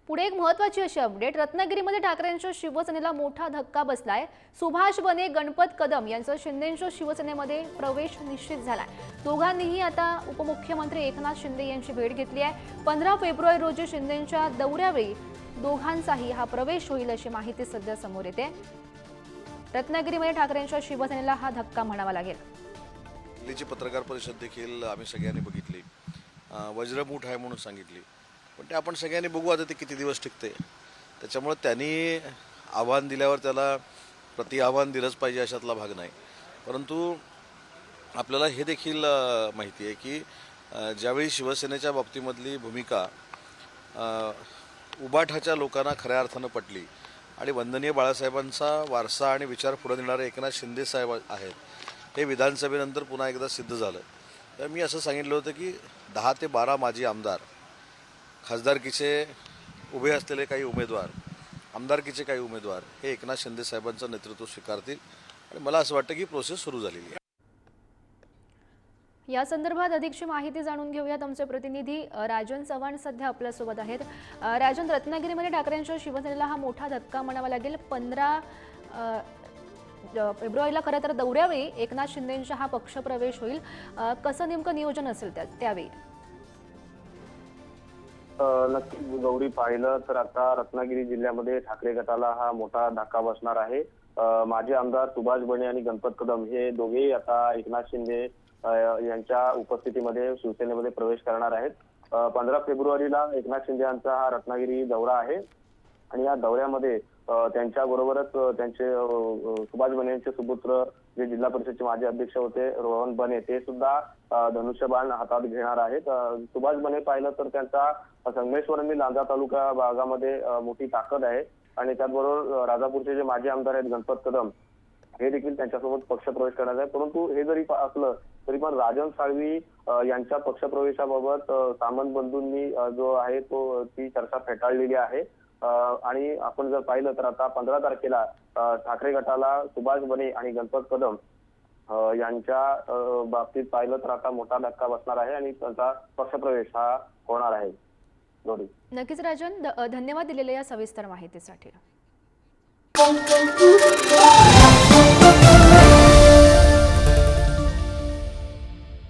पुढे एक महत्त्वाची अशी अपडेट, रत्नागिरीमध्ये ठाकरेंच्या शिवसेनेला मोठा धक्का बसलाय। सुभाष बने, गणपत कदम यांचा शिंदेंच्या शिवसेनेमध्ये प्रवेश निश्चित झालाय। दोघांनीही आता उपमुख्यमंत्री एकनाथ शिंदे यांची भेट घेतली आहे। 15 फेब्रुवारी रोजी शिंदेंच्या दौऱ्यावेळी दोघांचाही हा प्रवेश होईल अशी माहिती सध्या समोर येते। रत्नागिरीमध्ये ठाकरेंच्या शिवसेनेला हा धक्का म्हणावा लागेल। दिल्लीची पत्रकार परिषद देखील आम्ही सगळ्यांनी बघितली, वज्रमूठ आहे म्हणून सांगितली, पण ते आपण सगळ्यांनी बघू आता ते किती दिवस टिकते। त्याच्यामुळे त्यांनी आव्हान दिल्यावर त्याला प्रति आव्हान दिलंच पाहिजे अशातला भाग नाही। परंतु आपल्याला हे देखील माहिती आहे की ज्यावेळी शिवसेनेच्या बाबतीमधली भूमिका उबाठाच्या लोकांना खऱ्या अर्थानं पटली आणि वंदनीय बाळासाहेबांचा वारसा आणि विचार पुढे नेणारे एकनाथ शिंदे साहेब आहेत, हे विधानसभेनंतर पुन्हा एकदा सिद्ध झालं। तर मी असं सांगितलं होतं की 10 ते 12 माजी आमदार, खासदारकीचे उभे असलेले काही उमेदवार, आमदारकीचे काही उमेदवार हे एकनाथ शिंदे साहेबांचं नेतृत्व स्वीकारतील आणि मला असं वाटतं की प्रोसेस सुरू झालेली आहे। या संदर्भात अधिकची माहिती जाणून घेऊयात। आमचे प्रतिनिधी राजन चव्हाण सध्या आपल्यासोबत आहेत। राजन, रत्नागिरीमध्ये ठाकरेंच्या शिवसेनेला हा मोठा धक्का म्हणावा लागेल। 15 फेब्रुवारीला खरं तर दौऱ्यावेळी एकनाथ शिंदेंचा हा पक्षप्रवेश होईल। कसं नेमकं नियोजन असेल त्यावेळी? नक्की गौरी, पाहिलं तर आता रत्नागिरी जिल्ह्यामध्ये ठाकरे गटाला हा मोठा धक्का बसणार आहे। माजी आमदार सुभाष बने आणि गणपत कदम हे दोघेही आता एकनाथ शिंदे यांच्या उपस्थितीमध्ये शिवसेनेमध्ये प्रवेश करणार आहेत। 15 फेब्रुवारीला एकनाथ शिंदे यांचा हा रत्नागिरी दौरा आहे आणि या दौऱ्यामध्ये त्यांच्याबरोबरच त्यांचे सुभाष बने यांचे सुपुत्र जे जिल्हा परिषदचे माजी अध्यक्ष होते रोहन बने, ते सुद्धा धनुष्यबाण हातात घेणार आहेत। सुभाष बने पाहिलं तर त्यांचा संगमेश्वर आणि लांजा तालुका भागामध्ये मोठी ताकद आहे आणि त्याचबरोबर राजापूरचे जे माजी आमदार आहेत गणपत कदम, हे देखील त्यांच्यासोबत पक्षप्रवेश करणार आहे। परंतु हे जरी असलं तरी पण राजन साळवी यांच्या पक्षप्रवेशाबाबत सामंत बंधूंनी जो आहे तो ती चर्चा फेटाळलेली आहे आणि आपण जर पाहिलं तर आता 15 तारखेला ठाकरे गटाला सुभाष बने आणि गणपत कदम यांच्या बाबतीत पाहिलं तर आता मोठा धक्का बसणार आहे आणि त्यांचा पक्षप्रवेश हा होणार आहे। नक्कीच राजन, धन्यवाद दिलेल्या या सविस्तर माहितीसाठी।